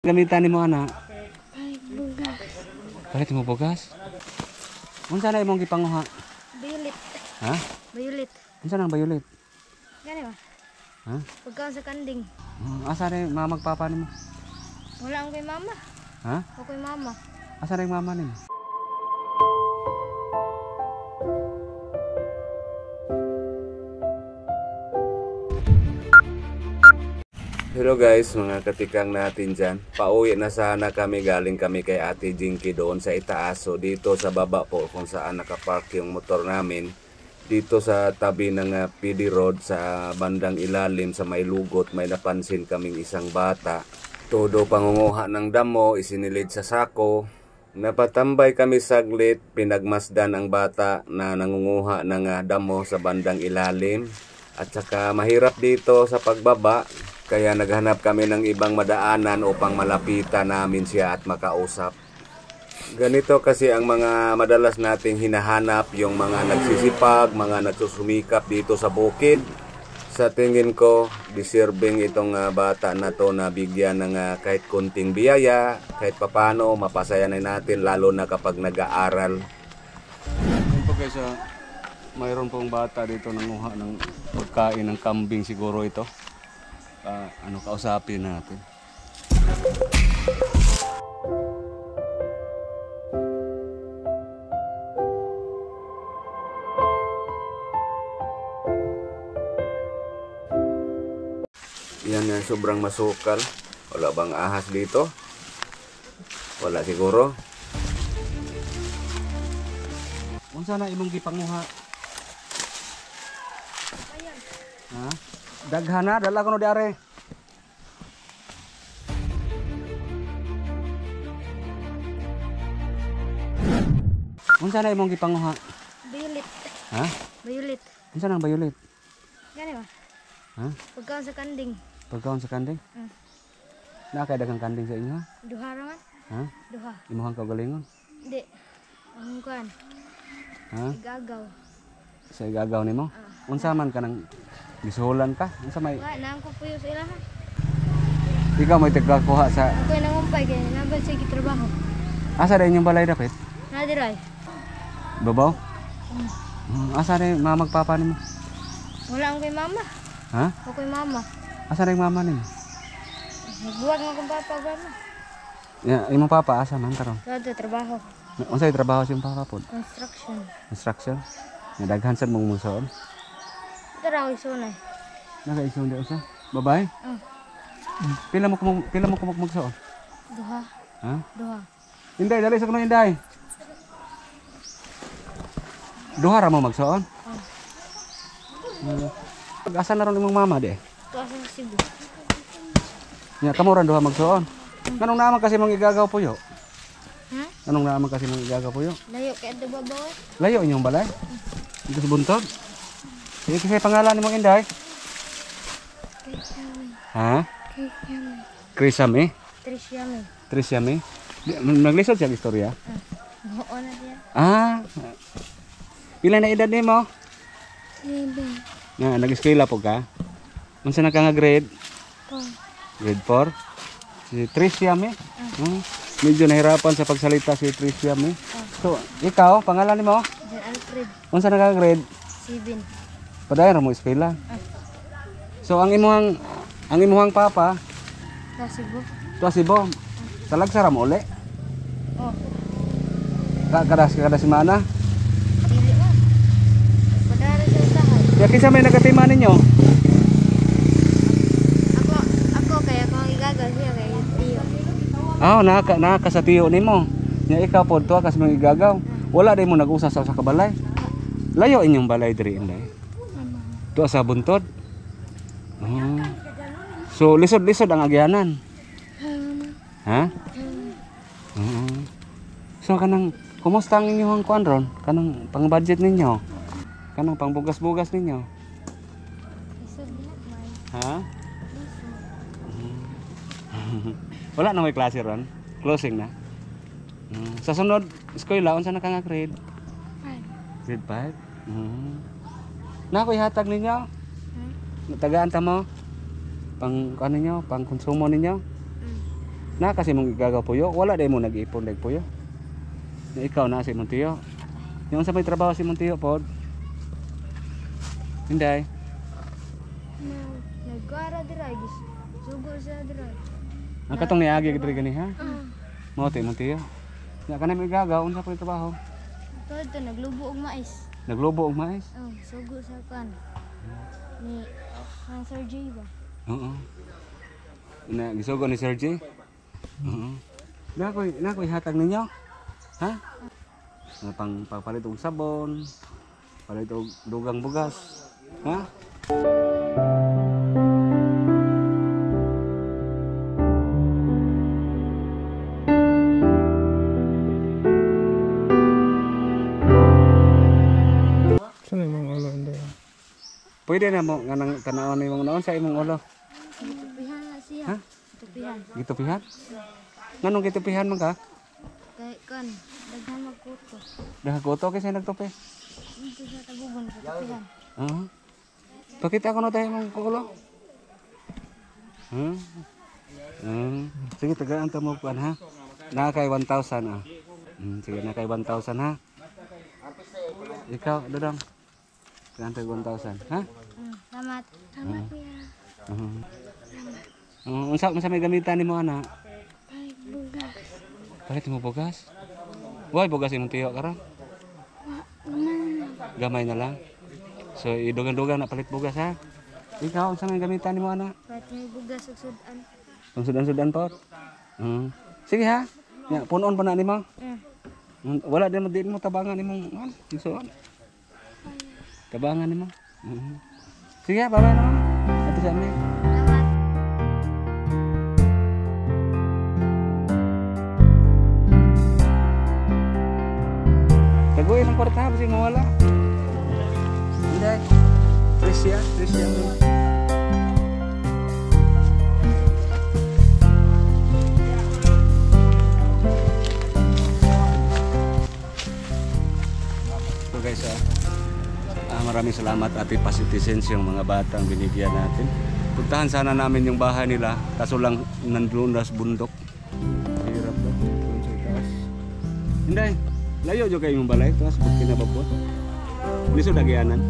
Gamitan mo ana. Ay, bugas. Palit mo bugas. Unsa na imong gipanguha? Violet. Ha? Violet. Unsa nang violet? Gani ba? Ha? Pagkaon sa kanding. Asa rin mamagpapa nimo? Wala ang kay mama. Ha? Ako kay mama. Asa rin mama nimo? Hello guys, mga katikang natin dyan. Pauwi na sana kami, galing kami kay Ate Jinky doon sa itaas. So dito sa baba po kung saan nakapark yung motor namin. Dito sa tabi ng PD Road sa bandang ilalim sa may lugot, may napansin kaming isang bata. Todo pangunguha ng damo, isinilid sa sako. Napatambay kami saglit, pinagmasdan ang bata na nangunguha ng damo sa bandang ilalim. At saka mahirap dito sa pagbaba. Kaya naghanap kami ng ibang madaanan upang malapitan namin siya at makausap. Ganito kasi ang mga madalas nating hinahanap, yung mga nagsisipag, mga nagsusumikap dito sa bukid. Sa tingin ko, deserving itong bata na to na bigyan ng kahit kunting biyaya, kahit papano, mapasaya na natin lalo na kapag nag-aaral. Yan po guys, mayroon pong bata dito nanguha ng pagkain ng kambing siguro ito. Kausapin natin. Yan nga, sobrang masukal. Wala bang ahas dito? Wala siguro. Unsa na imong gipanguha? Ha? Daghana, dala ko no diare. Unsa na imong gipanguha? Violet. Ha? Violet. Unsa nang violet? Gani ba? Ha? Pagkaon sa kanding. Pagkaon sa kanding? Nakay daghang kanding sa inyo? Duha ra man. Ha? Duha. Imuhang kaugalingon? Di. Ang kuan. Ha? Igagaw. Sa igagaw nimo? Unsa man ka nang gisuhulan ka? Unsa may Wa nang ko puyo sa ilaha. ikaw may tagkakuha sa Ako ay nangumpay kay nabal sa gitrabaho. asa rin yung balay dapit? Nadiray. Babaw? Asa rin mamagpapa nimo? Wala ang kay mama. Ha? Ako kay mama. Asa rin mama nimo? Nagbuwag nga kong papa gano. Ya, imong papa asa man karon? Sa trabaho. Unsay trabaho sa imong papa pod? Construction. Construction. Nadaghan sa mong muson. Ito raw isunay. Nagaisong di usa. Babae? Pila mo kumagsuon? Duha. Ha? Duha. Inday, dali sa kuno Inday. Duha ra mo magsuon? Asa na ron imong mama de? Tuwa sa Cebu. Nya kamo ron duha magsuon. Kanong naman kasi mong igagaw puyo? Ha? Anong naman kasi mong igagaw puyo? Layo kay adto babaw. Layo inyong balay? Dito sa buntod? Sige kasi pangalan nimong Inday? Ha? Krisame? Trisyami. Trisyame? Naglisod siya ang istorya? Oo na siya. Ah. Pila na edad nimo? 7. Na nag-eskwela po ka? Unsa na ka nga grade? 4. Grade 4? Si Trisyame? Medyo nahirapan sa pagsalita si Trisyame. So, ikaw, pangalan nimo? Jan Alfred. Unsa na ka grade? 7. Padayon mo eskwela. So ang imuhang papa, Sa Cebu. tuwa si Bo. Talagsara mo uli. Oh. Kada semana. Dili man. Padara sa usahay. Ya kinsa may nagatima ninyo? Ako kaya ko ang igagaw siya kay tiyo. Naka sa tiyo nimo. Nya ikaw pod tuwa kas mga igagaw. Wala day mo nag-usa sa kabalay. Layo inyong balay diri inday. Tuwa sa buntod. So lisod-lisod ang agyanan. Ha? So kanang kumusta ang inyong kuan ron? Kanang pang-budget ninyo? Kanang pangbugas-bugas ninyo? Isod na man. Ha? Wala na may klase ron? Closing na? Sa sunod, eskwela, unsa na ka nga grade? 5. Grade 5? Nakoy hatag ninyo? Tagaan ta mo? Pang ano ninyo? Pang konsumo ninyo? Na kasi mong igagaw puyo, wala day mo nag-ipon dag puyo. Na ikaw na si Montiyo. Yung sa may trabaho si Montiyo pod. Hinday. Nagkara dira gis. Sugo sa dira. Ang katong niagi gid gani ha. Mao ti Montiyo. Ya kanay may igagaw unsa po yung trabaho? Ito naglubo og mais. Naglobo og mais. Oh, sugo sa kan. Ni Sir J ba? Oo. Na gisugo ni Sir J. Oo. Nakoy hatag ninyo. Ha? Na pagpalit og sabon, palit og dugang bugas. Ha? Saan yung mga ulo hindi? Pwede na mo nga nang tanawon ni mong naon sa imong ulo. Tupihan na siya. Ha? Tupihan. Gitupihan? Nganong gitupihan man ka? Kay kan daghan magkuto. Dahagoto kasi nagtupi. Dito sa taguban sa tupihan. Oo. Pakita ko na tayo mong ulo. Sige, tagaan ta mo kuan ha. Nakay 1,000 ah. Sige, nakay 1,000 ha. Ikaw, Dodong. Tagaan tayo 1,000 ha. Salamat. Salamat kuya. Unsa man sa may gamitan nimo ana? Ay, bugas. Bakit mo bugas? Why bugas imong tiyo karon? Gamay na lang. So idugang-dugang na palit bugas ha. Ikaw unsa may gamitan nimo ana? Pati may bugas ug sudan. Ang sudan-sudan po. Sige ha. Ya, punon pa na nimo. Wala din mo tabangan nimong isuon. Tabangan nimo. Sige, bye-bye na. Ato sa amin. Salamat. Tagoy ng kwarta kasi mawala. Hindi. Trisya. So guys, maraming salamat Ate Pasitizens yung mga batang binigyan natin. Puntahan sana namin yung bahay nila, kaso lang nandun na sa bundok. Hirap ba? Doon sa itaas. Hindi, layo jo kayo yung balay, tapos bukti na ba po? Lisod agyanan.